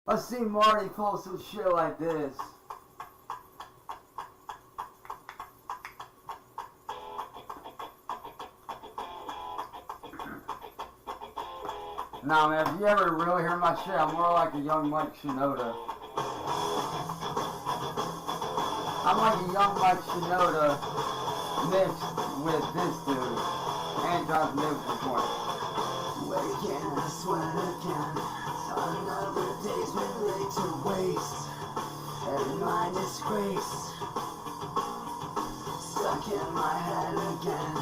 I see Marty pull some shit like this. Nah, man, if you ever really hear my shit, I'm more like a young Mike Shinoda. I'm like a young Mike Shinoda mixed with this dude. And John's Newton point. Waking, I sweat again. Another day's been laid to waste. And my disgrace stuck in my head again.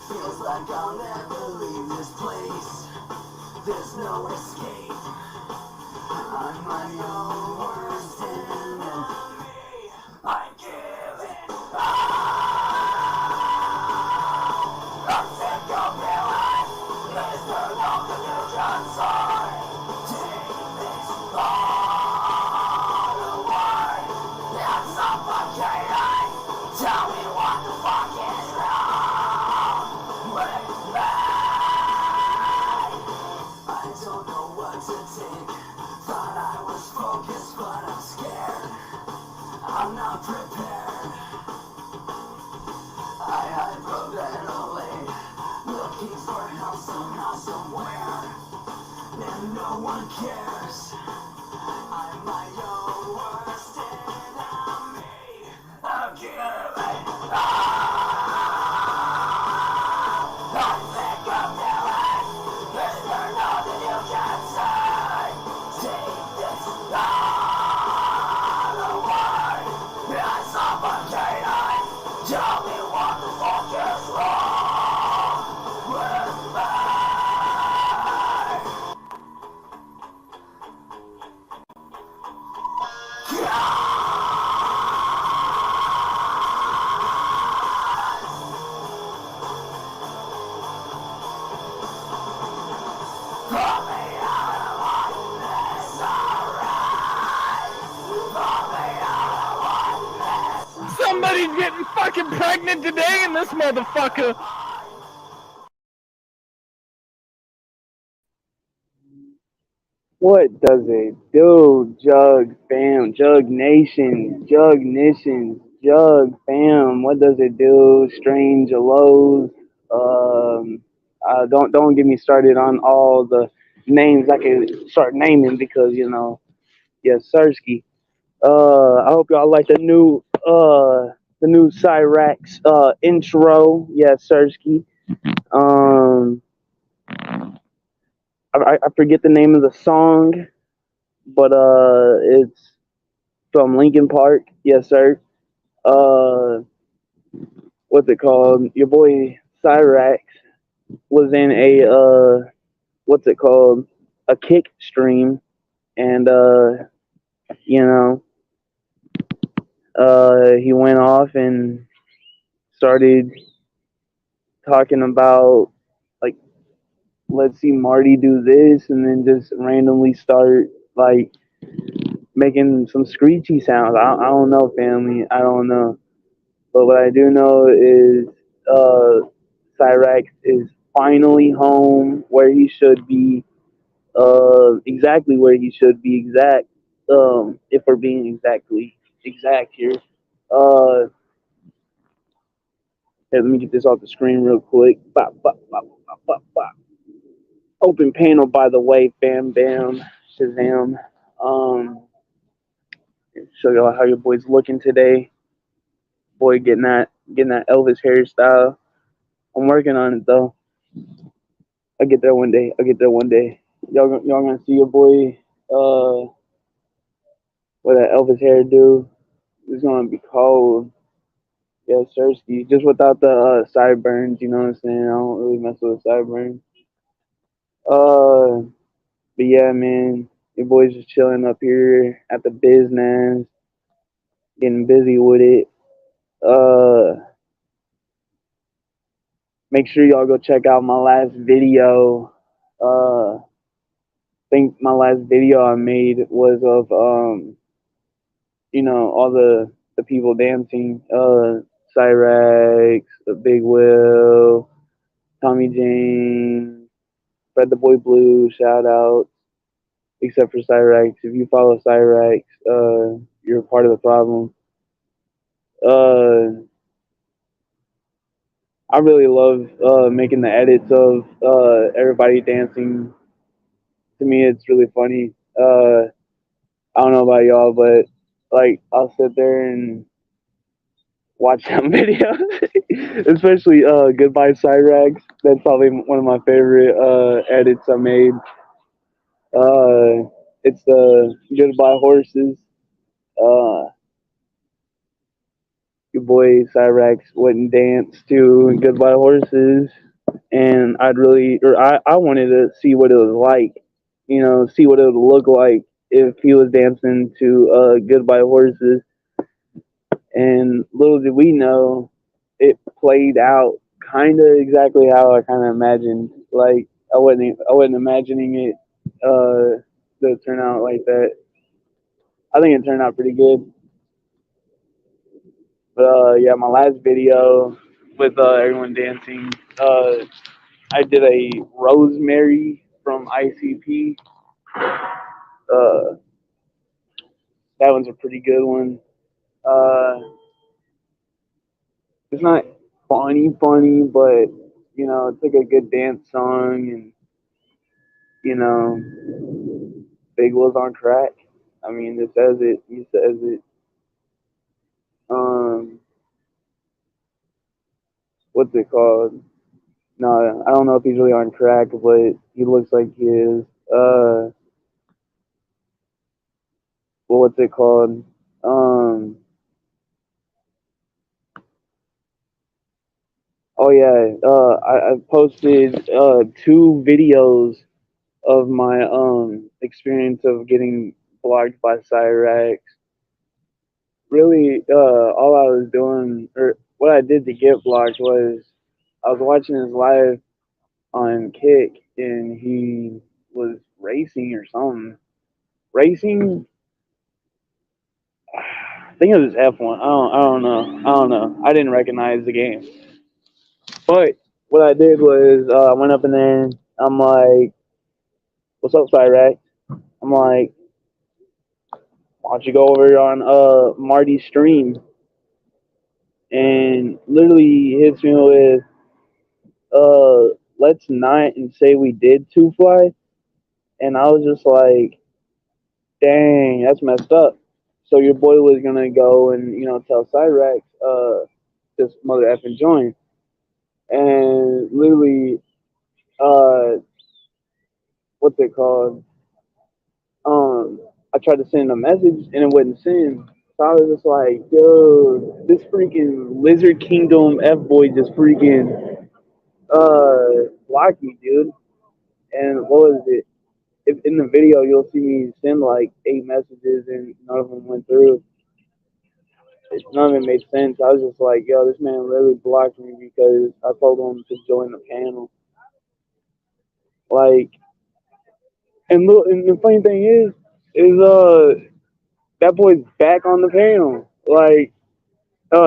Feels like I'll never leave this place. There's no escape. I'm my own worst enemy. I give it I'm sick of feeling this turn on the fusion side. Take this all away. It's suffocating. Tell me what the fuck is wrong with me. I don't know what to take. Thought I was focused, but I'm scared. I'm not prepared. I hyperventilate, looking for help somehow, somewhere, and no one cares. I'm my own worst enemy. I'm giving I'm sick of feeling this there's nothing you can say. Take this all away. It's suffocating. Tell me what the fuck is wrong with me. Pull me out of my misery. Pull me out of my misery. Somebody's getting fucking pregnant today in this motherfucker. What does it do, Jug fam, Jug Nation, Jug Nations, Jug fam? What does it do, Strange Lows? Don't get me started on all the names I can start naming because yes, Sirski. I hope y'all like the new Cyrax intro. Yes, Sirski. Um, I forget the name of the song, but it's from Lincoln Park. Yes, sir. Uh, what's it called? Your boy Cyrax was in a what's it called? A kick stream, and you know, he went off and started talking about like, let's see Marty do this, and then just randomly start like making some screechy sounds. I don't know, family. I don't know. But what I do know is Cyrax is finally home where he should be, exactly where he should be, if we're being exact here. Hey, let me get this off the screen real quick. Bop, bop, bop, bop, bop, bop. Open panel, by the way, bam, bam, Shazam. Um, Show y'all how your boy's looking today. Boy, getting that Elvis hairstyle. I'm working on it though. I'll get there one day. I'll get there one day. Y'all gonna see your boy with that Elvis hairdo. It's gonna be cold. Yeah, Sersky. Just without the sideburns, you know what I'm saying? I don't really mess with sideburns. Uh but yeah, man, your boy's just chilling up here at the business, getting busy with it. Uh Make sure y'all go check out my last video. I think my last video I made was of all the people dancing. Cyrex, Big Will, Tommy James, Fred the Boy Blue, shout out. except for Cyrax. If you follow Cyrax, you're part of the problem. Uh, I really love making the edits of everybody dancing. To me, it's really funny. I don't know about y'all, but like I'll sit there and watch some videos, especially "Goodbye Cyrax." That's probably one of my favorite edits I made. It's the "Goodbye Horses." Uh, your boy Cyrax wouldn't dance to "Goodbye Horses," and I wanted to see what it was like, see what it would look like if he was dancing to "Goodbye Horses." And little did we know, it played out kind of exactly how I kind of imagined. Like I wasn't imagining it to turn out like that. I think it turned out pretty good. But yeah, my last video with everyone dancing, I did a Rosemary from ICP. Uh, that one's a pretty good one. Uh, it's not funny, but it's like a good dance song, and you know, Big Will's on track. I mean, it says it. He says it. Um, what's it called? No, I don't know if he's really on track, but he looks like he is. Well, what's it called? Um, oh yeah. I posted two videos of my experience of getting blocked by Cyrax. Really, all I was doing, or what I did to get blocked, was I was watching his live on Kick, and he was racing or something. Racing, I think it was F1. I don't know. I didn't recognize the game, but what I did was I went up in there. I'm like, "What's up, Cyrax?" I'm like, "Why don't you go over on Marty's stream?" And literally he hits me with, "Let's not and say we did two fly." And I was just like, dang, that's messed up. So your boy was gonna go and tell Cyrax, this mother effing join, and literally, uh, what's it called? I tried to send a message and it wouldn't send. So I was just like, dude, this freaking Lizard Kingdom F boy just freaking blocked me, dude. And what was it? If in the video you'll see me send like 8 messages and none of them went through. None of it made sense. I was just like, yo, this man literally blocked me because I told him to join the panel. Like, and the funny thing is that boy's back on the panel. Like,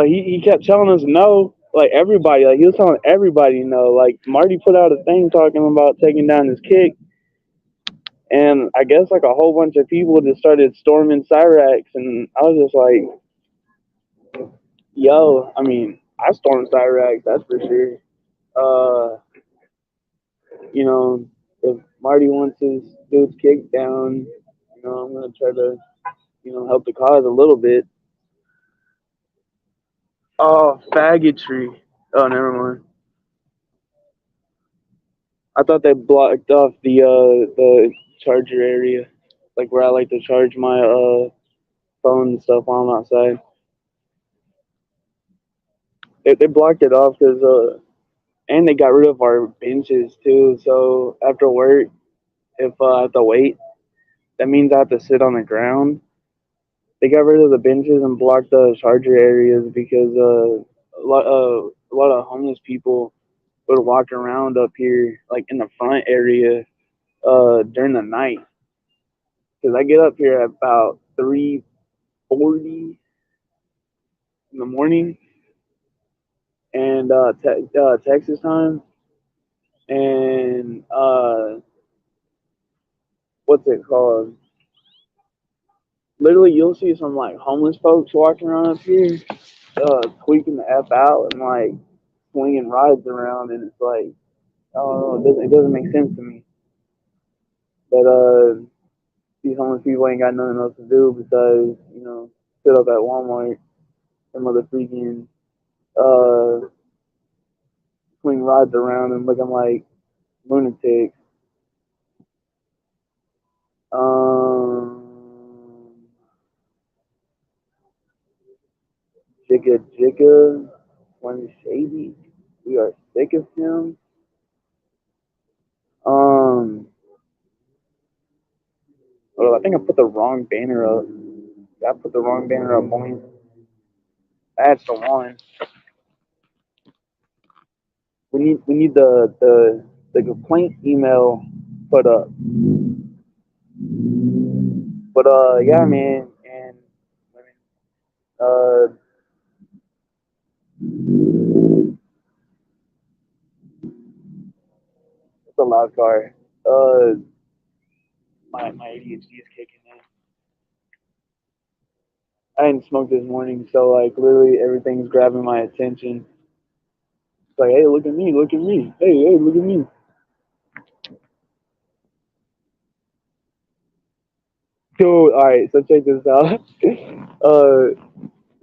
he kept telling us no. Like everybody, like he was telling everybody no. Like Marty put out a thing talking about taking down his kick, and I guess like a whole bunch of people just started storming Cyrax, and I was just like, yo, I mean, I stormed Cyrax, that's for sure. Uh, if Marty wants his dude's kick down, I'm gonna try to, help the cause a little bit. Oh, faggotry. Oh, never mind. I thought they blocked off the charger area, like where I like to charge my phone and stuff while I'm outside. They blocked it off because and they got rid of our benches too. So after work, if I have to wait, that means I have to sit on the ground. They got rid of the benches and blocked the charger areas because a lot of homeless people would walk around up here, like in the front area, during the night. Because I get up here at about 3:40 in the morning, and Texas time, and what's it called? Literally, you'll see some like homeless folks walking around up here, tweaking the f out and like swinging rides around, and it's like, I don't know, it doesn't make sense to me. But these homeless people ain't got nothing else to do besides, sit up at Walmart and mother freaking uh swing rides around and looking like lunatics. Um, Jigga Jigga, Slim Shady, we are sick of him. Um, I think I put the wrong banner up. I put the wrong banner up, boy. That's the one. We need the complaint email put up. But yeah, man, and uh, it's a loud car. My ADHD is kicking in. I didn't smoke this morning, so like literally everything's grabbing my attention. It's like, hey, look at me, look at me. Hey, look at me. Dude, all right, so check this out.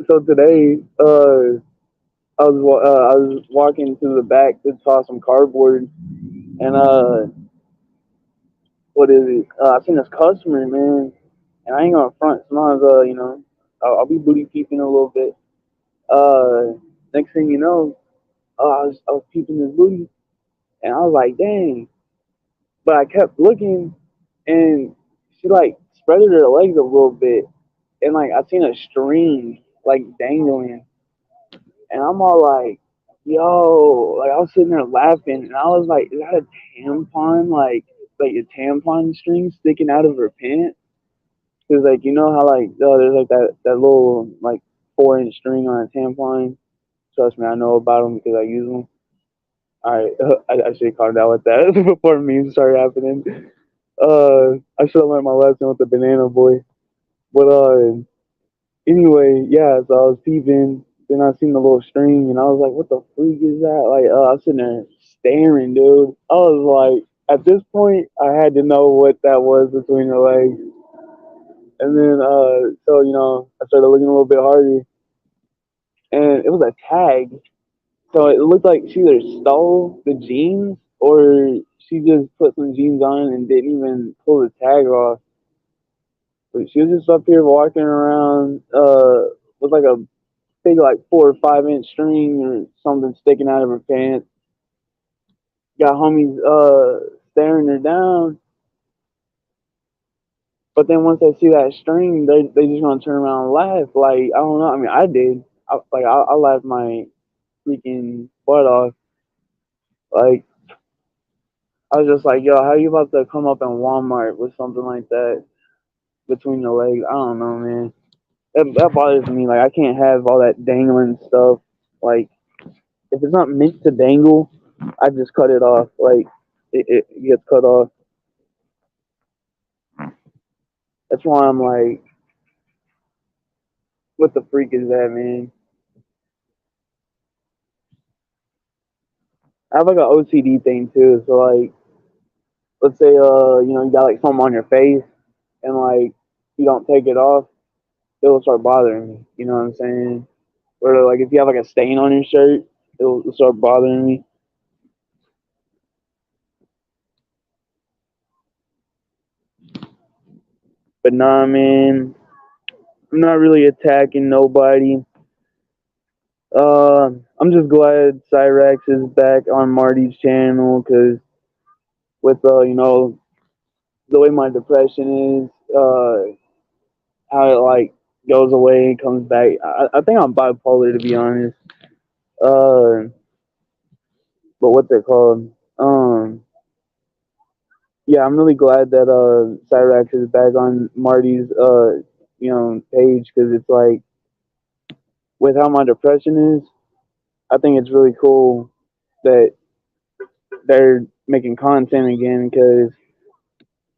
So today, I was walking to the back to toss some cardboard, and what is it? I seen this customer, man, and I ain't gonna front. Sometimes, I'll be booty peeping a little bit. Next thing you know, I was peeping his booty, and I was like, dang. But I kept looking, and she like spreaded her legs a little bit, and like I seen a string like dangling, and I'm all like, yo, like I was sitting there laughing, and I was like, is that a tampon? Like a tampon string sticking out of her pants? Cause like how like there's like that little like 4-inch string on a tampon. Trust me, I know about them because I use them. All right, I should have called out with that before memes started happening. I should have learned my lesson with the banana boy. But anyway, yeah. So I was peeping, then I seen the little string, and I was like, "What the freak is that?" Like, I was sitting there staring, dude. I was like, at this point, I had to know what that was between her legs. And then, so I started looking a little bit harder, and it was a tag. So it looked like she either stole the jeans or she just put some jeans on and didn't even pull the tag off. But she was just up here walking around with like a big like 4 or 5 inch string or something sticking out of her pants. Got homies staring her down. But then once they see that string, they just gonna turn around and laugh. Like I don't know. I mean, I did. I laughed my freaking butt off. Like I was just like, yo, how you about to come up in Walmart with something like that between your legs? I don't know, man. That bothers me. Like I can't have all that dangling stuff. Like if it's not meant to dangle, I just cut it off. Like it gets cut off. That's why I'm like, what the freak is that, man? I have like an OCD thing too. So like, let's say you got like something on your face and like you don't take it off, it'll start bothering me. You know what I'm saying? Or like if you have like a stain on your shirt, it'll start bothering me. But nah, man, I'm not really attacking nobody. I'm just glad Cyrax is back on Marty's channel because with the way my depression is, how it like goes away and comes back. I think I'm bipolar to be honest. Uh, but what's it called? Yeah, I'm really glad that Cyrax is back on Marty's page because it's like with how my depression is, I think it's really cool that they're making content again because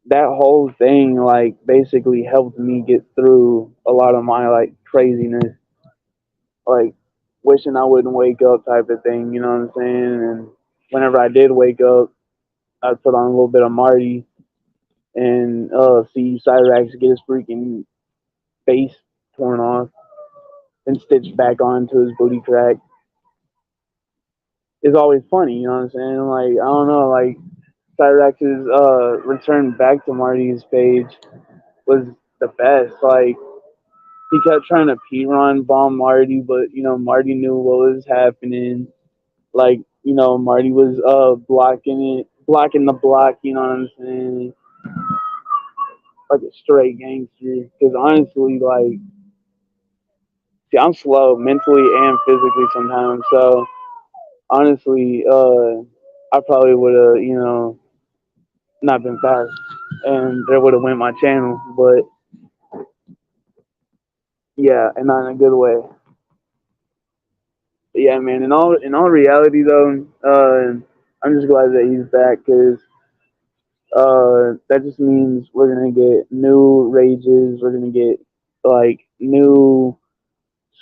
that whole thing like basically helped me get through a lot of my like craziness, like wishing I wouldn't wake up type of thing, you know what I'm saying? And whenever I did wake up, I'd put on a little bit of Marty and see Cyrax get his freaking face torn off and stitched back onto his booty crack. It's always funny, you know what I'm saying? Like, I don't know, like Cyrax's return back to Marty's page was the best. Like, he kept trying to P-Ron bomb Marty, but, you know, Marty knew what was happening. Like, you know, Marty was blocking the block, you know what I'm saying? Like a straight gangster. Because honestly, like, see, I'm slow mentally and physically sometimes. So honestly, I probably would have, you know, not been fast, and there would have went my channel. But yeah, and not in a good way. But yeah, man. In all reality, though, I'm just glad that he's back because that just means we're gonna get new rages. We're gonna get like new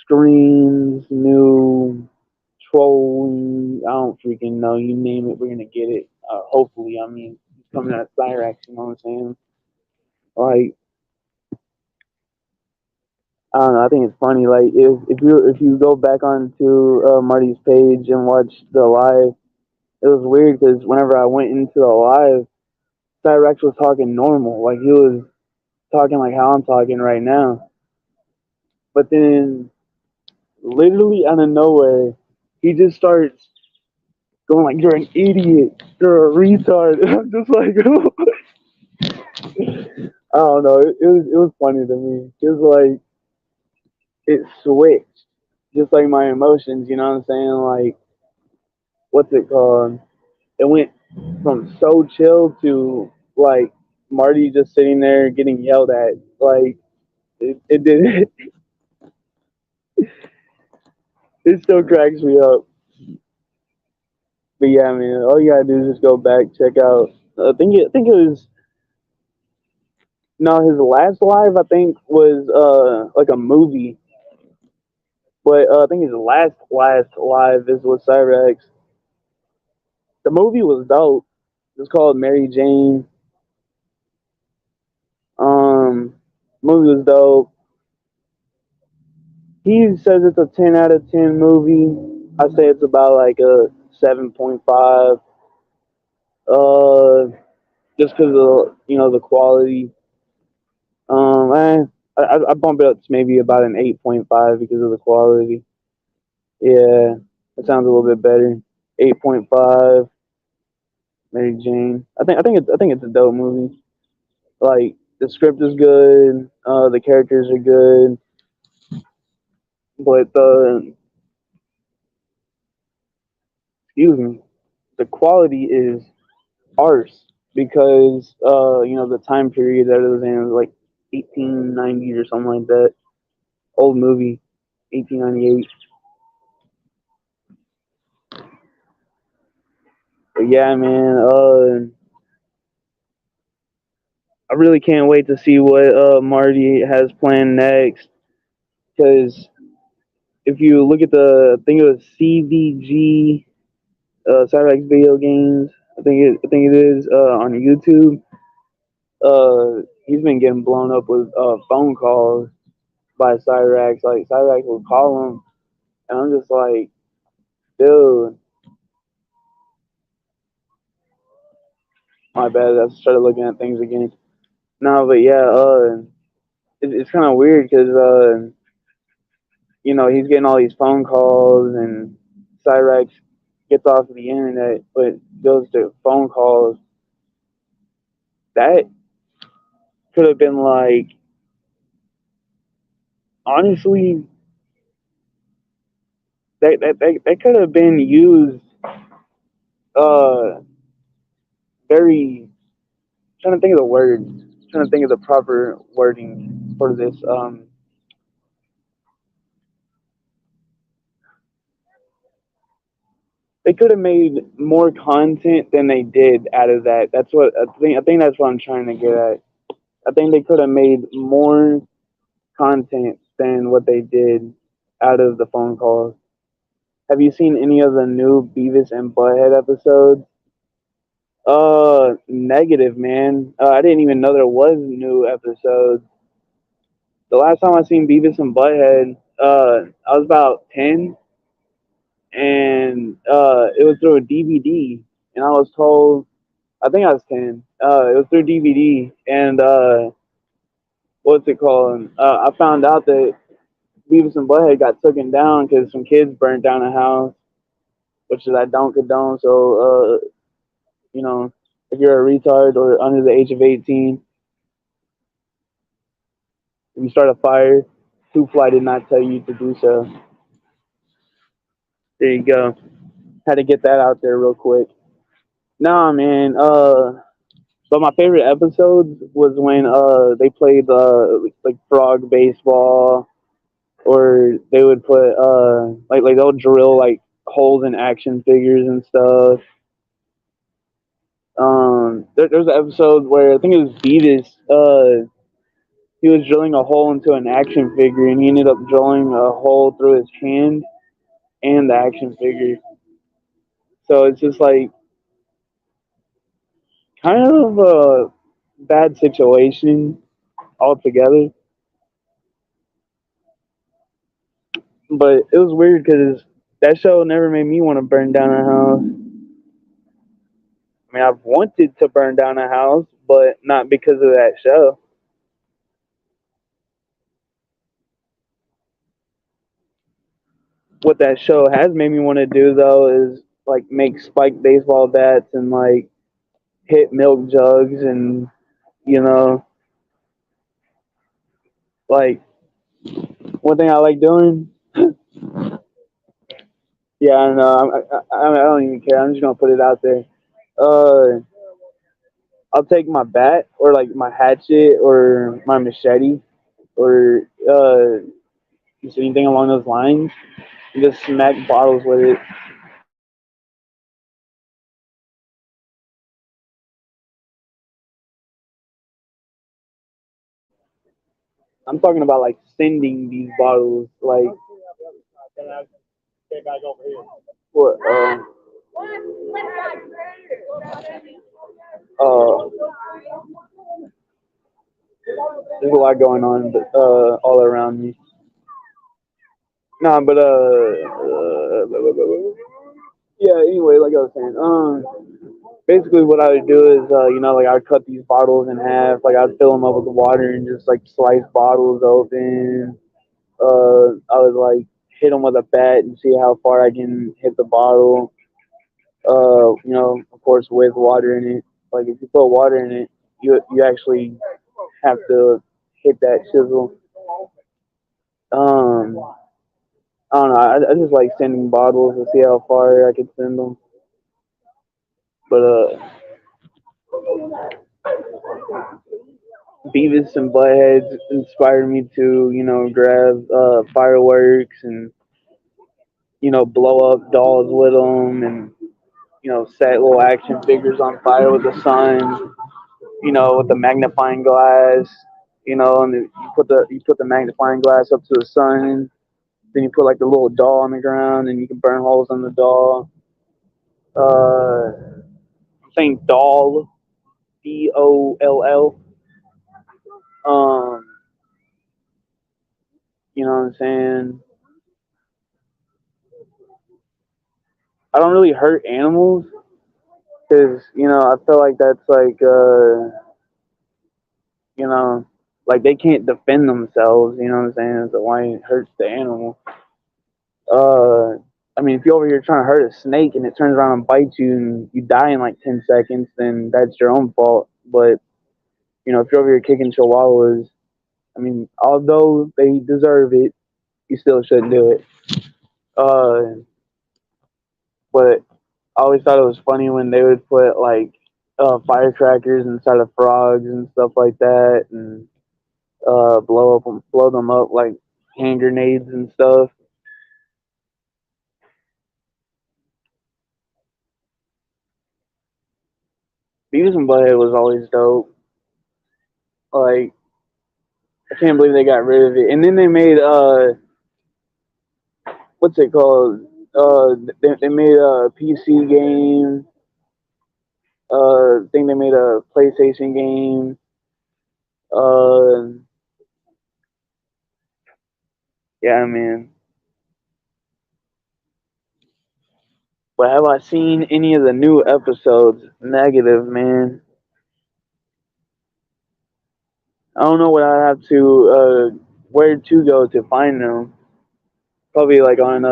screams, new trolling. I don't freaking know. You name it, we're gonna get it. Hopefully, I mean, it's coming out of Cyrax. You know what I'm saying? Like, I don't know. I think it's funny. Like, if you go back onto Marty's page and watch the live, it was weird because whenever I went into the live, Cyrax was talking normal. Like, he was talking like how I'm talking right now. But then, literally out of nowhere, he just starts going like, "You're an idiot. You're a retard." And I'm just like, I don't know. It was funny to me. It was like it switched, just like my emotions. You know what I'm saying? Like, what's it called? It went from so chill to like Marty just sitting there getting yelled at. Like, it did. It still cracks me up. But yeah, man, all you gotta do is just go back, check out. I think it was no, his last live I think was like a movie, but I think his last live is with Cyrax. The movie was dope. It's called Mary Jane. Um, movie was dope. He says it's a 10 out of 10 movie. I say it's about like a 7.5. Uh, just because of the quality. I bump it up to maybe about an 8.5 because of the quality. Yeah, that sounds a little bit better. 8.5. Mary Jane. I think it's a dope movie. Like, the script is good. The characters are good, but the excuse me, the quality is arse because the time period that it was in was like 1890s or something like that. Old movie, 1898. But yeah, man. I really can't wait to see what Marty has planned next. Because if you look at I think it was CVG, Cyrax Video Games. I think it is on YouTube. He's been getting blown up with phone calls by Cyrax. Like, Cyrax will call him, and I'm just like, dude, my bad. I started looking at things again. No, but yeah, it's kind of weird because he's getting all these phone calls, and Cyrax gets off the internet, but goes to phone calls. That could have been like, honestly, that could have been used uh very trying to think of the words, trying to think of the proper wording for this. they could have made more content than they did out of that. That's what I think. I think that's what I'm trying to get at. I think they could have made more content than what they did out of the phone calls. Have you seen any of the new Beavis and Butthead episodes? Negative, man. I didn't even know there was new episodes. The last time I seen Beavis and Butthead, I was about 10, and it was through a DVD, and I was told, I think I was 10. It was through DVD, and what's it called? I found out that Beavis and Butthead got taken down because some kids burned down a house, which is I don't condone. So, you know, if you're a retard or under the age of 18, if you start a fire, Two Fly did not tell you to do so. There you go. Had to get that out there real quick. Nah, man. But my favorite episodes was when they played like frog baseball, or they would put like they'll drill like holes in action figures and stuff. There's an episode where I think it was Beavis. He was drilling a hole into an action figure, and he ended up drilling a hole through his hand and the action figure. So it's just like kind of a bad situation altogether. But it was weird because that show never made me want to burn down a house. I mean, I've wanted to burn down a house, but not because of that show. What that show has made me want to do though is like make spiked baseball bats and like hit milk jugs, and you know, like one thing I like doing. Yeah, I don't know. I don't even care. I'm just gonna put it out there. Uh, I'll take my bat or like my hatchet or my machete or just anything along those lines, and just smack bottles with it. I'm talking about like sending these bottles, like what? Uh, there's a lot going on, but all around me. Nah, but yeah. Anyway, like I was saying, basically what I would do is, like I'd cut these bottles in half, like I'd fill them up with water and just like slice bottles open. I would like hit them with a bat and see how far I can hit the bottle. Of course, with water in it. Like if you put water in it, you actually have to hit that chisel. Um, I don't know. I just like sending bottles to see how far I could send them. But Beavis and Butthead inspired me to, grab fireworks and, blow up dolls with them, and, set little action figures on fire with the sun, with the magnifying glass, and you put the magnifying glass up to the sun. Then you put like the little doll on the ground, and you can burn holes in the doll. I'm saying doll, DOLL. Um, you know what I'm saying? I don't really hurt animals because I feel like that's like you know like they can't defend themselves. You know what I'm saying? So why it hurts the animal? Uh, I mean, if you're over here trying to hurt a snake and it turns around and bites you and you die in like 10 seconds, then that's your own fault. But if you're over here kicking chihuahuas, I mean, although they deserve it, you still shouldn't do it. Uh, but I always thought it was funny when they would put like firecrackers inside of frogs and stuff like that, and blow them up like hand grenades and stuff. Beavis and Butthead was always dope. Like, I can't believe they got rid of it. And then they made what's it called? They made a PC game. I think they made a PlayStation game. Yeah, man. But have I seen any of the new episodes? Negative, man. I don't know what I have to, where to go to find them. Probably like on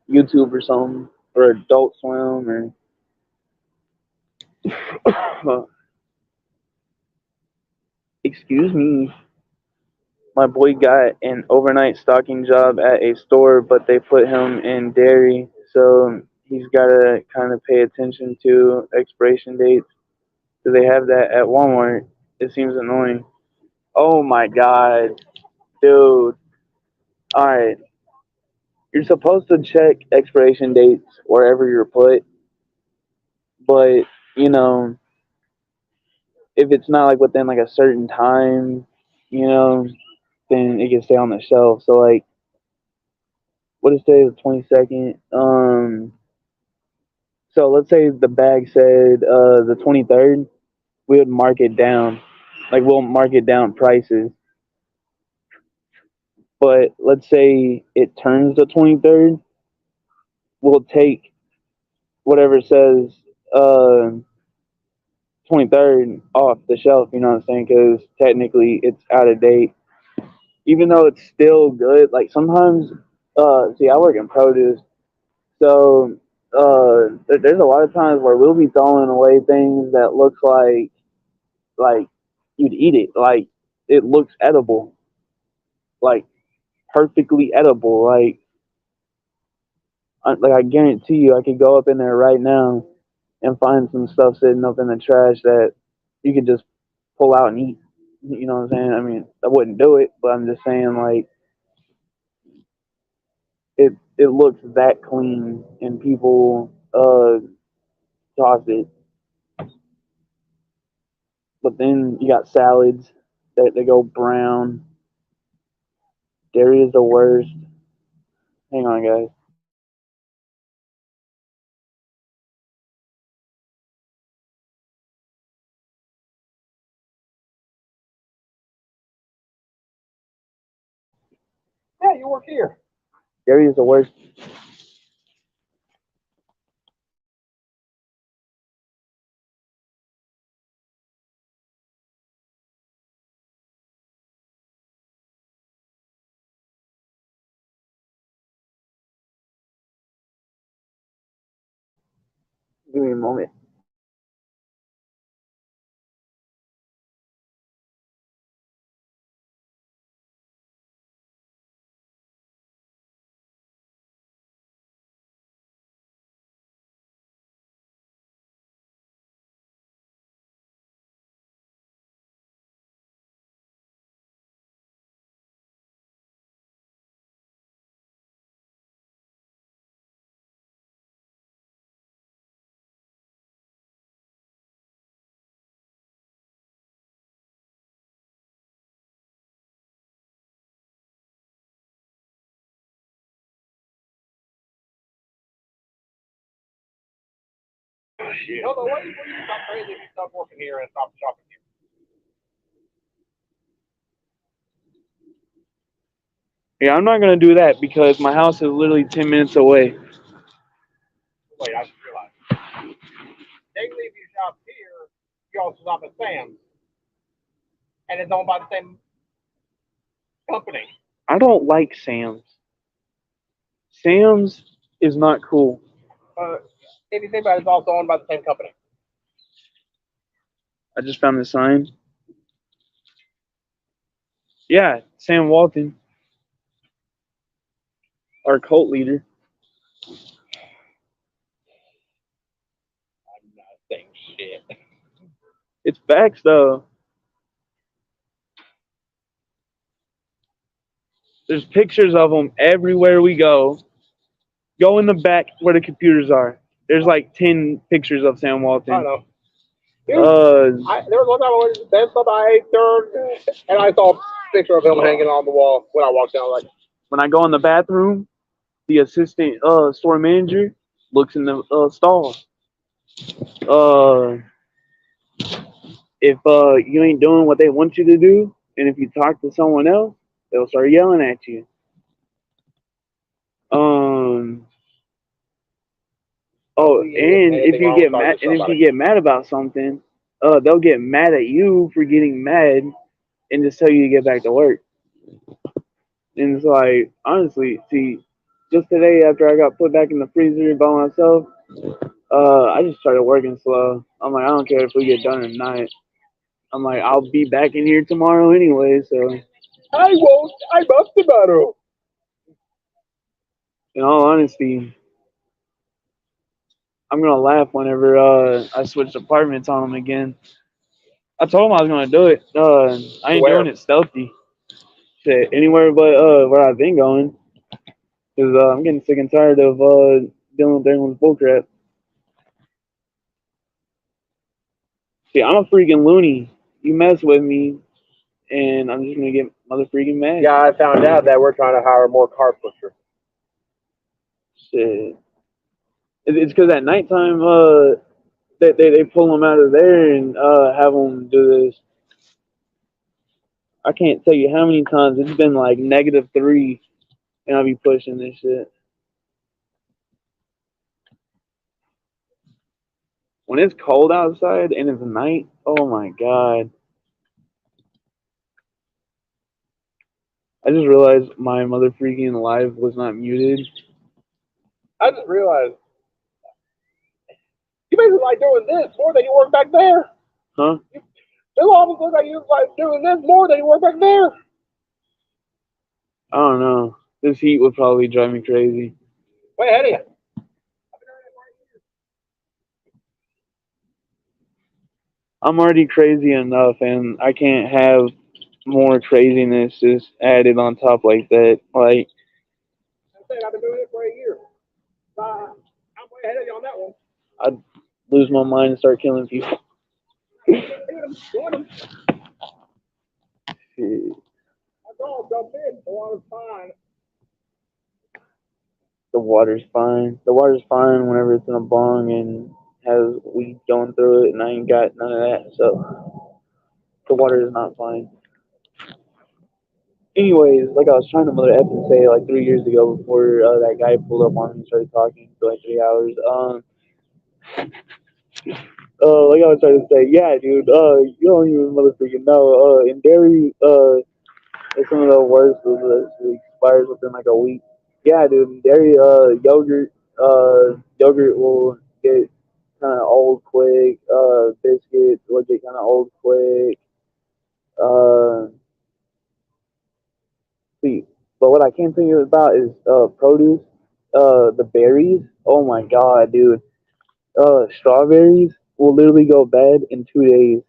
YouTube or something, or Adult Swim, or. Excuse me. My boy got an overnight stocking job at a store, but they put him in dairy, so he's got to kind of pay attention to expiration dates. Do they have that at Walmart? It seems annoying. Oh my god, dude. Alright, you're supposed to check expiration dates wherever you're put, but, you know, if it's not like within like a certain time, you know, then it can stay on the shelf. So, like, what is today, the 22nd? So let's say the bag said the 23rd, we would mark it down. Like, we'll mark it down prices. But let's say it turns the 23rd, we'll take whatever says 23rd off the shelf, you know what I'm saying? Because technically it's out of date. Even though it's still good, like sometimes, see, I work in produce, so there's a lot of times where we'll be throwing away things that looks like you'd eat it, like it looks edible, like perfectly edible, like I guarantee you, I could go up in there right now and find some stuff sitting up in the trash that you could just pull out and eat. You know what I'm saying? I mean, I wouldn't do it, but I'm just saying like it looks that clean and people toss it. But then you got salads that they go brown. Dairy is the worst. Hang on, guys. Yeah, you work here. Dairy is the worst. Give me a moment. Shit. Hold on, what do you stop crazy if you stop working here and stop shopping here? Yeah, I'm not gonna do that because my house is literally 10 minutes away. Wait, I just realized. They leave you shop here, you also stop at Sam's. And it's owned by the same company. I don't like Sam's. Sam's is not cool. If you think about it, it's also owned by the same company. I just found the sign. Yeah, Sam Walton, our cult leader. I'm not saying shit. It's facts though. There's pictures of them everywhere we go. Go in the back where the computers are. There's like 10 pictures of Sam I Walton. know. There was one time I went to the dentist stop, I ate there, and I saw a picture of him hanging on the wall when I walked in. I was like, when I go in the bathroom, the assistant store manager looks in the stall. Uh, if you ain't doing what they want you to do, and if you talk to someone else, they'll start yelling at you. Um. Oh, and if you get mad about something, they'll get mad at you for getting mad and just tell you to get back to work. And it's like, honestly, see, just today after I got put back in the freezer by myself, I just started working slow. I'm like, I don't care if we get done at night. I'm like, I'll be back in here tomorrow anyway. So, I won't. I'm up tomorrow. in all honesty, I'm gonna laugh whenever I switch apartments on them again. I told him I was gonna do it. I ain't doing it stealthy. Shit, anywhere but where I've been going, because I'm getting sick and tired of dealing with everyone's bullcrap. See, I'm a freaking loony. You mess with me, and I'm just gonna get mother freaking mad. Yeah, I found out that we're trying to hire more car pushers. Shit. It's because at nighttime, they pull them out of there and have them do this. I can't tell you how many times it's been like -3, and I'll be pushing this shit. When it's cold outside and it's night, oh my god. I just realized my mother freaking live was not muted. I just realized you basically like doing this more than you work back there. Huh? It almost looks like you like doing this more than you work back there. I don't know. This heat would probably drive me crazy. Way ahead of you. I'm already crazy enough, and I can't have more craziness just added on top like that. Like, I'm saying I've been doing it for a year. I'm way ahead of you on that one. I'd lose my mind and start killing people. Doing them. Shit. That's all. Jump in. The water's fine. The water's fine. The water's fine whenever it's in a bong and has weed going through it, and I ain't got none of that, so the water is not fine. Anyways, like I was trying to mother F and say like 3 years ago before that guy pulled up on me and started talking for like 3 hours. Like I was trying to say, yeah, dude, you don't even motherfucking know. In dairy, it's some of the worst. It expires within like a week. Yeah, dude, in dairy, yogurt will get kind of old quick. Biscuits will get kind of old quick. See, but what I can't think about is produce. The berries. Oh my god, dude. Strawberries will literally go bad in 2 days.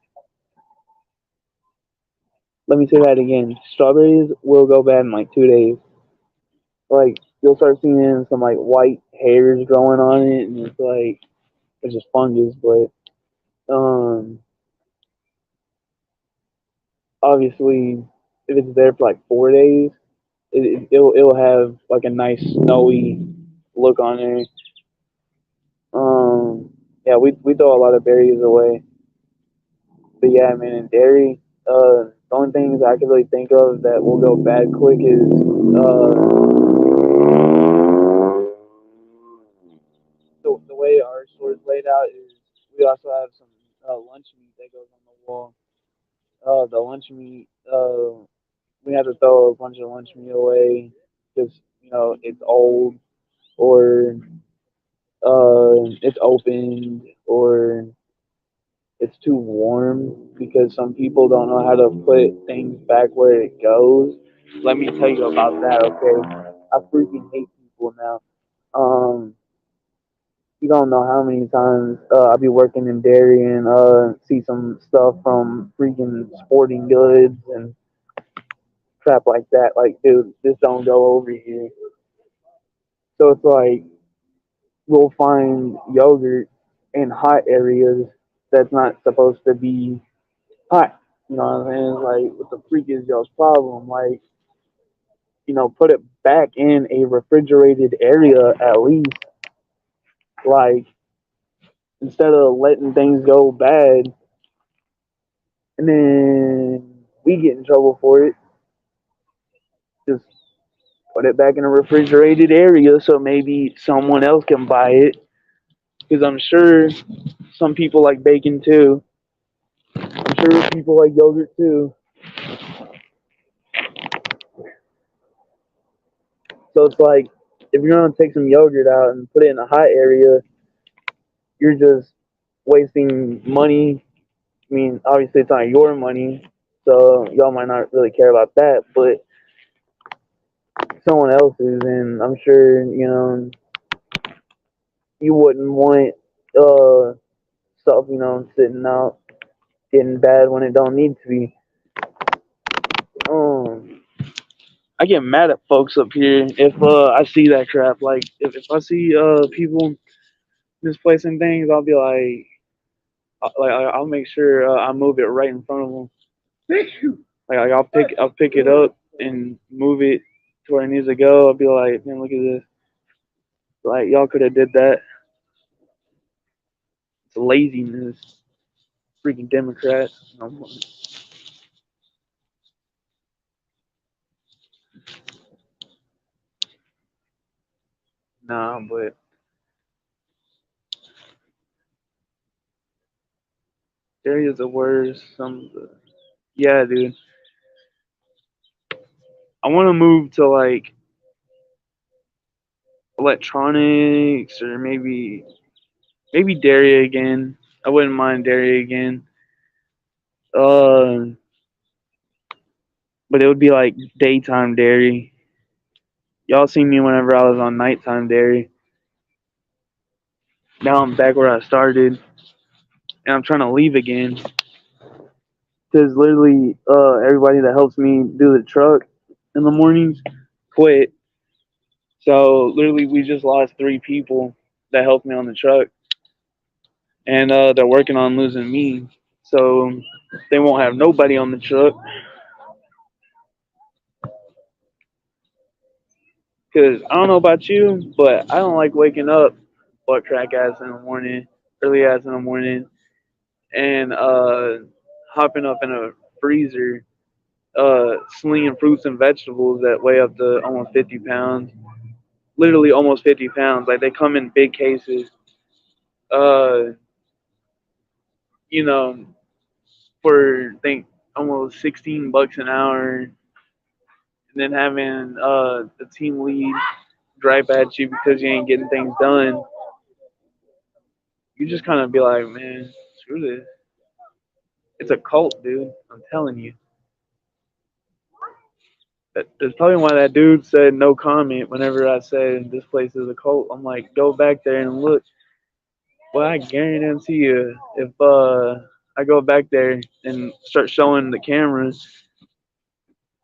Let me say that again. Strawberries will go bad in like 2 days. Like you'll start seeing some like white hairs growing on it, and it's like it's just fungus. But obviously, if it's there for like 4 days, it'll have like a nice snowy look on there. Yeah, we throw a lot of berries away. But yeah, man, in dairy, the only things I can really think of that will go bad quick is the way our store is laid out is we also have some lunch meat that goes on the wall. The lunch meat, we have to throw a bunch of lunch meat away because it's old or it's opened or it's too warm because some people don't know how to put things back where it goes. Let me tell you about that, okay? I freaking hate people now. You don't know how many times I'll be working in dairy and see some stuff from freaking sporting goods and crap like that. Like, dude, this don't go over here. So it's like we'll find yogurt in hot areas that's not supposed to be hot. You know what I'm saying? Like, what the freak is y'all's problem? Like, put it back in a refrigerated area at least. Like, instead of letting things go bad and then we get in trouble for it, just put it back in a refrigerated area so maybe someone else can buy it. Because I'm sure some people like bacon too. I'm sure people like yogurt too. So it's like, if you're gonna take some yogurt out and put it in a hot area, you're just wasting money. I mean, obviously it's not your money, so y'all might not really care about that, but someone else's, and I'm sure you wouldn't want stuff sitting out getting bad when it don't need to be. Um, I get mad at folks up here if I see that crap. Like if I see people misplacing things, I'll be like, I'll make sure I move it right in front of them. Like I'll pick it up and move it to where it needs to go. I'll be like, man, look at this. Like y'all could have did that. It's laziness. Freaking Democrats. Nah, but there is the worst. Yeah, dude. I want to move to like electronics or maybe dairy again. I wouldn't mind dairy again. Uh, but it would be like daytime dairy. Y'all seen me whenever I was on nighttime dairy. Now I'm back where I started, and I'm trying to leave again because literally everybody that helps me do the truck in the mornings quit. So literally we just lost 3 people that helped me on the truck, and they're working on losing me. So they won't have nobody on the truck. Cause I don't know about you, but I don't like waking up butt crack ass in the morning, early ass in the morning, and hopping up in a freezer, slinging fruits and vegetables that weigh up to almost 50 pounds. Literally almost 50 pounds. Like they come in big cases. Uh, you know, for I think almost $16 an hour, and then having the team lead gripe at you because you ain't getting things done. You just kind of be like, man, screw this. It's a cult, dude. I'm telling you. That's probably why that dude said no comment whenever I said this place is a cult. I'm like, go back there and look. Well, I guarantee you, if I go back there and start showing the cameras,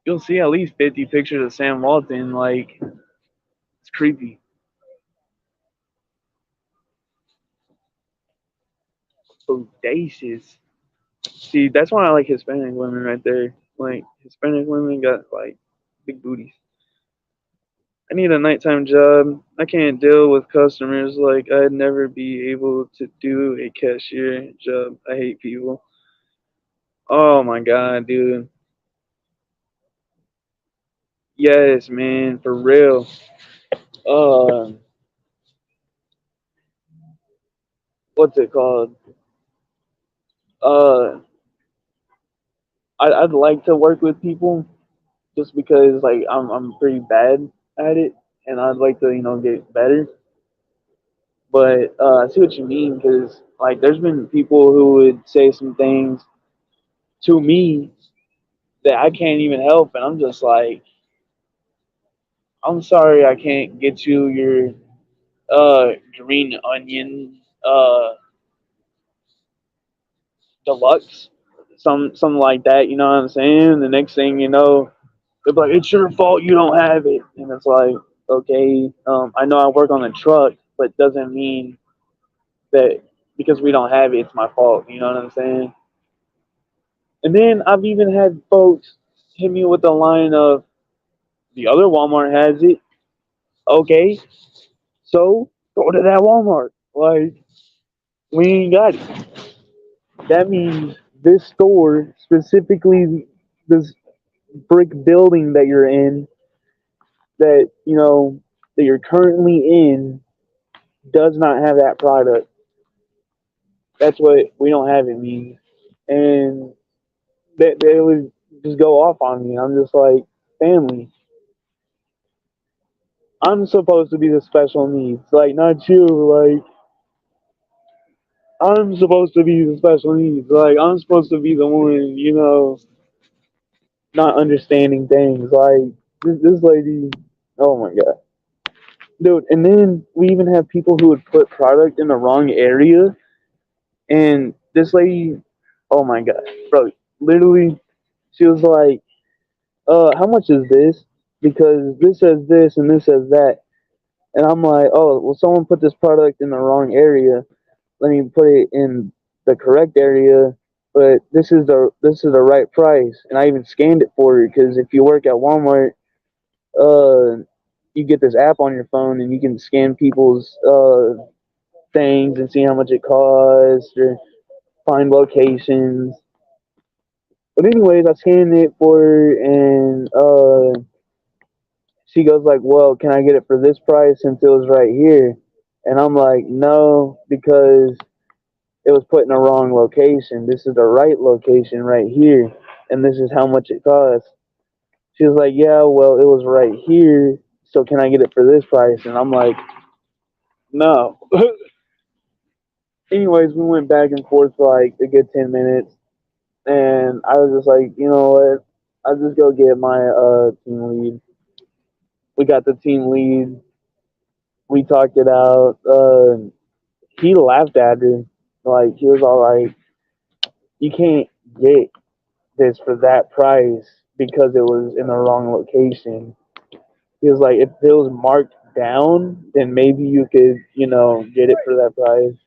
you'll see at least 50 pictures of Sam Walton. Like, it's creepy. Bodacious. See, that's why I like Hispanic women right there. Like, Hispanic women got, like, big booties. I need a nighttime job. I can't deal with customers. Like, I'd never be able to do a cashier job. I hate people. Oh my god, dude. Yes, man, for real. Uh, what's it called? Uh, I'd like to work with people just because, like, I'm pretty bad at it, and I'd like to, get better. But I see what you mean because, like, there's been people who would say some things to me that I can't even help, and I'm just like, I'm sorry, I can't get you your green onion deluxe, something like that. You know what I'm saying? The next thing you know, they're like, it's your fault you don't have it, and it's like, okay, I know I work on the truck, but doesn't mean that because we don't have it, it's my fault. You know what I'm saying? And then I've even had folks hit me with the line of the other Walmart has it. Okay, so go to that Walmart. Like we ain't got it. That means this store, specifically this brick building that you're in, that that you're currently in, does not have that product. That's what we don't have it means. And they would just go off on me. I'm just like, family. I'm supposed to be the special needs, like not you. Like I'm supposed to be the special needs. Like I'm supposed to be the one, not understanding things. Like this lady, oh my god, dude. And then we even have people who would put product in the wrong area, and this lady, oh my god, bro, literally, she was like, how much is this? Because this says this and this says that. And I'm like, oh, well, someone put this product in the wrong area. Let me put it in the correct area. But this is the right price. And I even scanned it for her because if you work at Walmart, you get this app on your phone and you can scan people's things and see how much it costs or find locations. But anyways, I scanned it for her and she goes like, well, can I get it for this price since it was right here? And I'm like, no, because it was put in the wrong location. This is the right location right here, and this is how much it costs. She was like, yeah, well, it was right here, so can I get it for this price? And I'm like, no. Anyways, we went back and forth for like a good 10 minutes, and I was just like, you know what? I'll just go get my team lead. We got the team lead. We talked it out. He laughed at her. Like, he was all like, you can't get this for that price because it was in the wrong location. He was like, if it was marked down, then maybe you could, get it for that price.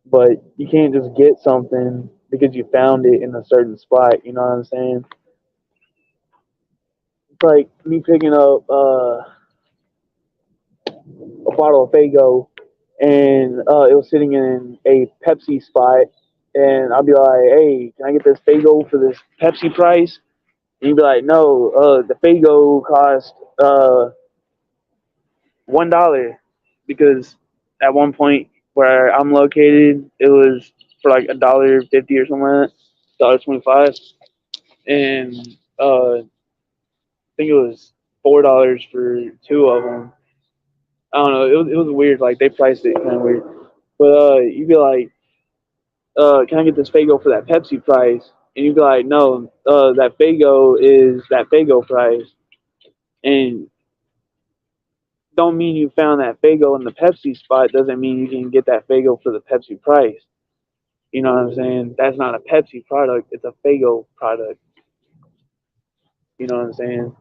But you can't just get something because you found it in a certain spot. You know what I'm saying? It's like me picking up a bottle of Fago, and it was sitting in a Pepsi spot, and I'll be like, "Hey, can I get this Fago for this Pepsi price?" And you'd be like, "No, the Fago cost $1 because at one point where I'm located, it was for like $1.50 or something like that, $1.25, and I think it was $4 for two of them. I don't know. It was weird. Like they priced it kind of weird. But you'd be like, can I get this Fago for that Pepsi price? And you'd be like, no, that Fago is that Fago price. And don't mean you found that Fago in the Pepsi spot doesn't mean you can get that Fago for the Pepsi price. You know what I'm saying? That's not a Pepsi product. It's a Fago product. You know what I'm saying?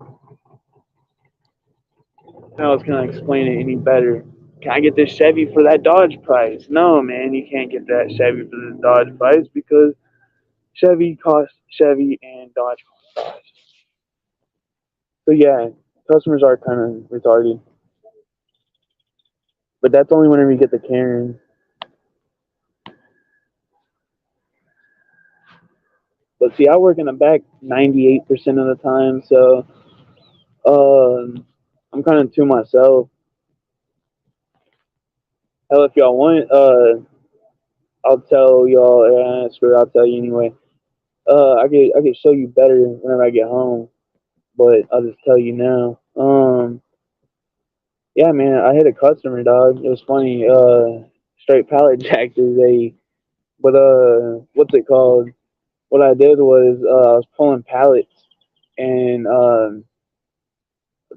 How else can I explain it any better? Can I get this Chevy for that Dodge price? No, man, you can't get that Chevy for the Dodge price because Chevy costs Chevy and Dodge costs Dodge. So yeah, customers are kind of retarded, but that's only whenever you get the Karen. But see, I work in the back 98% of the time, so I'm kind of to myself. Hell, if y'all want, I'll tell y'all. Screw it, I'll tell you anyway. I could show you better whenever I get home, but I'll just tell you now. Yeah, man, I hit a customer, dog. It was funny. Straight pallet jack is but what's it called? What I did was I was pulling pallets, and I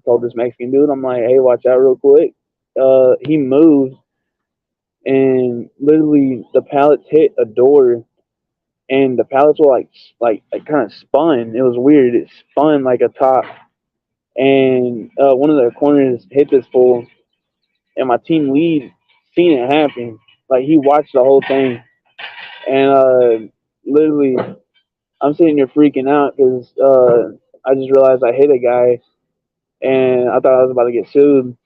told this Mexican dude, I'm like, hey, watch out real quick. He moved, and literally the pallets hit a door, and the pallets were like kind of spun. It was weird. It spun like a top, and one of the corners hit this fool, and my team lead seen it happen. Like he watched the whole thing, and literally, I'm sitting here freaking out because I just realized I hit a guy, and I thought I was about to get sued.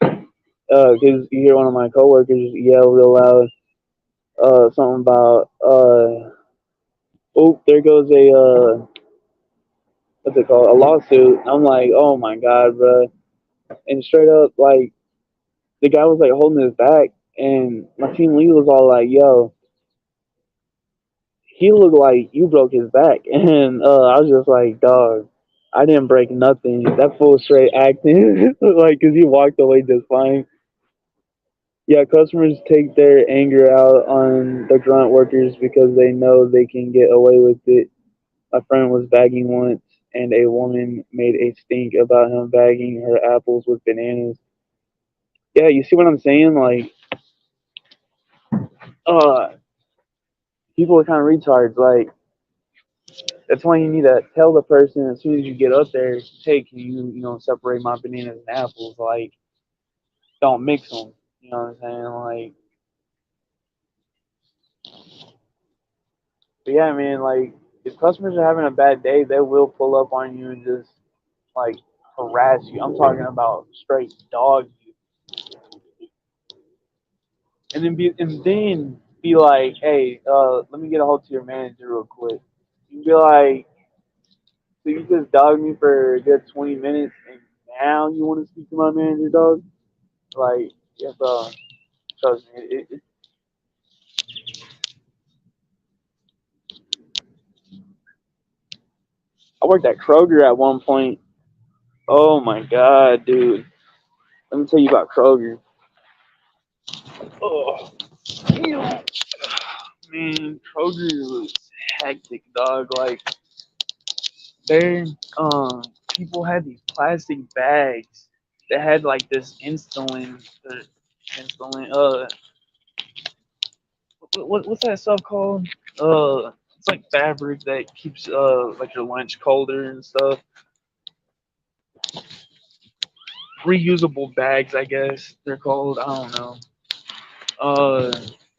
Because you hear one of my coworkers yell real loud, something about, oh, there goes a what's it called, a lawsuit. I'm like, oh my god, bro. And straight up, like the guy was like holding his back, and my team lead was all like, yo, he looked like you broke his back. And I was just like, dog, I didn't break nothing. That fool straight acting like, cause he walked away just fine. Yeah, customers take their anger out on the grunt workers because they know they can get away with it. My friend was bagging once, and a woman made a stink about him bagging her apples with bananas. Yeah, you see what I'm saying? Like, uh, people are kind of retards. Like, that's why you need to tell the person as soon as you get up there, hey, can you separate my bananas and apples? Like, don't mix them. You know what I'm saying? Like, but yeah, man, like, if customers are having a bad day, they will pull up on you and just, like, harass you. I'm talking about straight dog you. And then be like, hey, let me get a hold to your manager real quick. You can be like, so you just dogged me for a good 20 minutes, and now you want to speak to my manager, dog? Like, yeah, bro. Trust me. I worked at Kroger at one point. Oh my god, dude. Let me tell you about Kroger. Oh, man, Kroger was hectic, dog. Like, there, people had these plastic bags that had like this what's that stuff called? It's like fabric that keeps like your lunch colder and stuff. Reusable bags, I guess they're called. I don't know. Uh,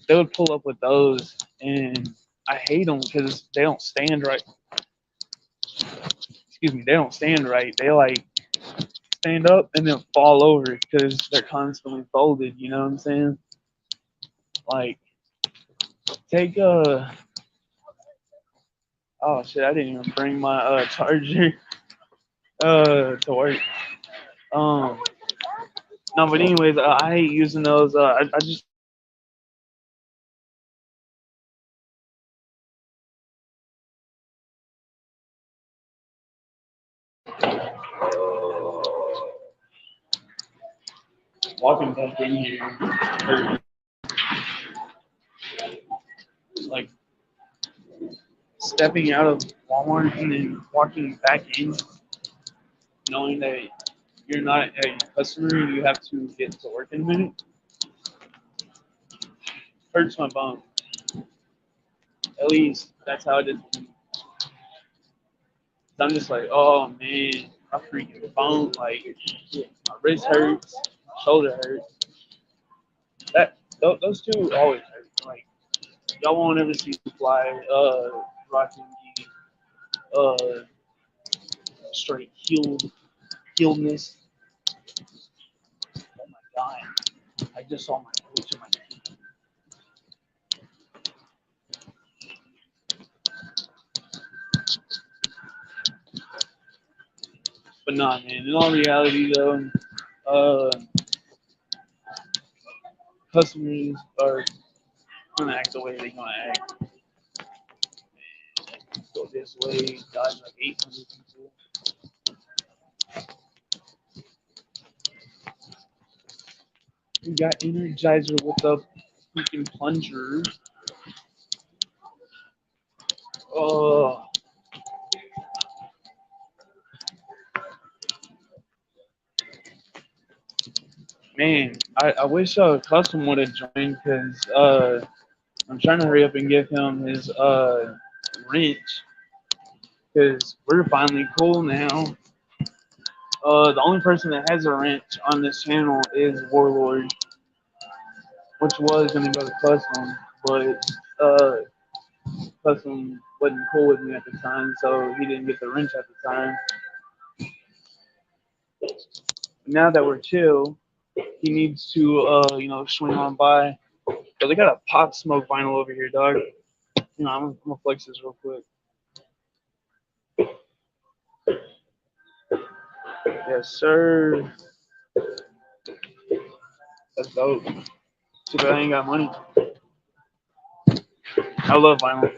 they would pull up with those, and I hate them because they don't stand right. Excuse me, they don't stand right. They like stand up and then fall over because they're constantly folded. You know what I'm saying? Like, take oh shit, I didn't even bring my charger to work. Um, no, but anyways, I hate using those. I just walking back in here, or, like stepping out of Walmart and then walking back in, knowing that you're not a customer, you have to get to work in a minute, hurts my bum. At least that's how it is. I'm just like, oh man, my freaking bone, like my wrist hurts, my shoulder hurts. Those two always hurt. Like, y'all won't ever see Fly rocking the straight healedness. Oh my god, I just saw my coach in my team. But nah, man. In all reality, though, uh, customers are gonna act the way they're gonna act. Go this way, dodge like 800 people. We got Energizer with the freaking plunger. Oh, man. I wish Custom would have joined because I'm trying to hurry up and give him his wrench because we're finally cool now. The only person that has a wrench on this channel is Warlord. which was gonna go to Custom, but uh, Custom wasn't cool with me at the time, so he didn't get the wrench at the time. Now that we're chill, he needs to swing on by. But they got a Pop Smoke vinyl over here, dog. I'm gonna flex this real quick. Yes, sir. That's dope. Too bad I ain't got money. I love vinyl,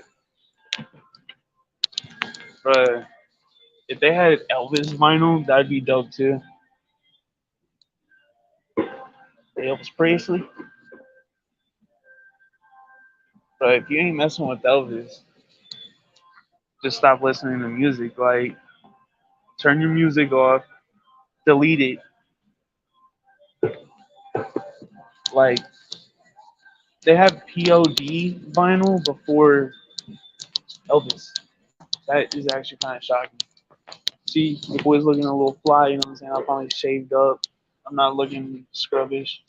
but if they had Elvis vinyl, that'd be dope too. Elvis Presley. But if you ain't messing with Elvis, just stop listening to music. Like, turn your music off, delete it. Like, they have POD vinyl before Elvis. That is actually kind of shocking. See, the boy's looking a little fly, you know what I'm saying? I finally shaved up. I'm not looking scrubbish.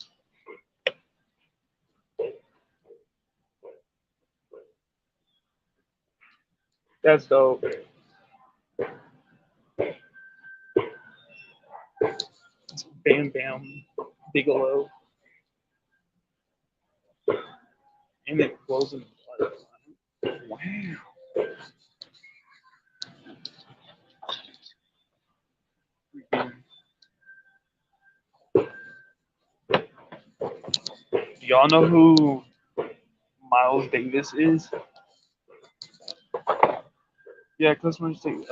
That's dope. Bam Bam Bigelow. And it blows in the butt. Wow. Do y'all know who Miles Davis is? Yeah, customers take.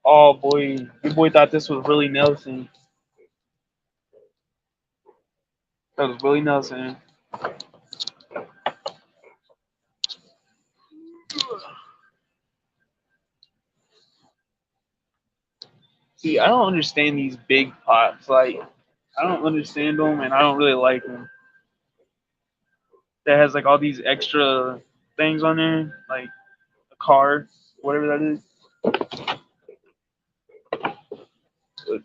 Oh boy, your boy thought this was Willie Nelson. That was Willie Nelson. See, I don't understand these big pops. Like, I don't understand them, and I don't really like them. That has like all these extra things on there, like a car, whatever that is. But,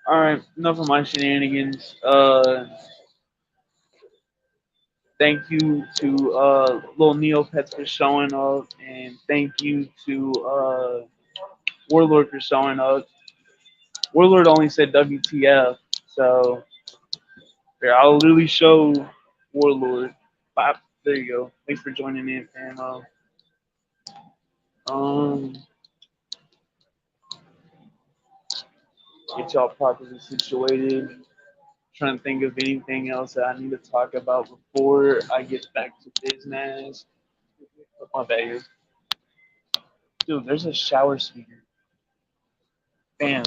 all right, enough of my shenanigans. Thank you to Lil Neopets for showing up, and thank you to Warlord for showing up. Warlord only said WTF, so here I'll literally show Warlord. Bop, there you go. Thanks for joining in, and um, get y'all properly situated. Trying to think of anything else that I need to talk about before I get back to business. My bad. Dude, there's a shower speaker. Bam.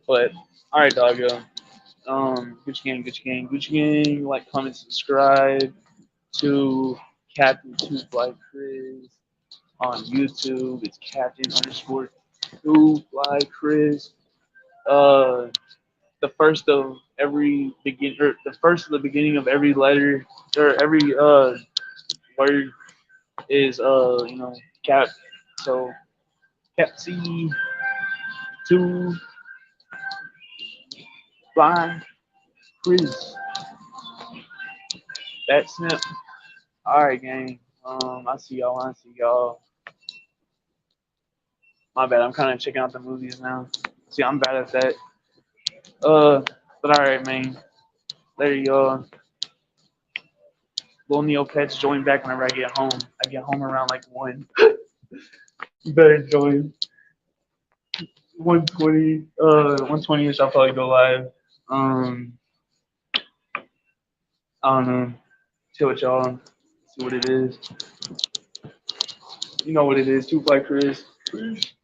But all right, doggo. Gucci gang. Like, comment, subscribe to Captain Two Fly Chris on YouTube. It's Captain underscore Two Fly Chris. Uh, the first of the first of the beginning of every letter or every word is Cap. So Cap C Two Fly Chris. That's it. All right, gang. I see y'all. I see y'all. My bad. I'm kind of checking out the movies now. See, I'm bad at that. But all right, man. Later, y'all. Lil Neopets join back whenever I get home. I get home around like 1. You better join. 120. 120ish. I'll probably go live. I don't know. Chill with y'all. See what it is. You know what it is. Two Black Chris. Peace.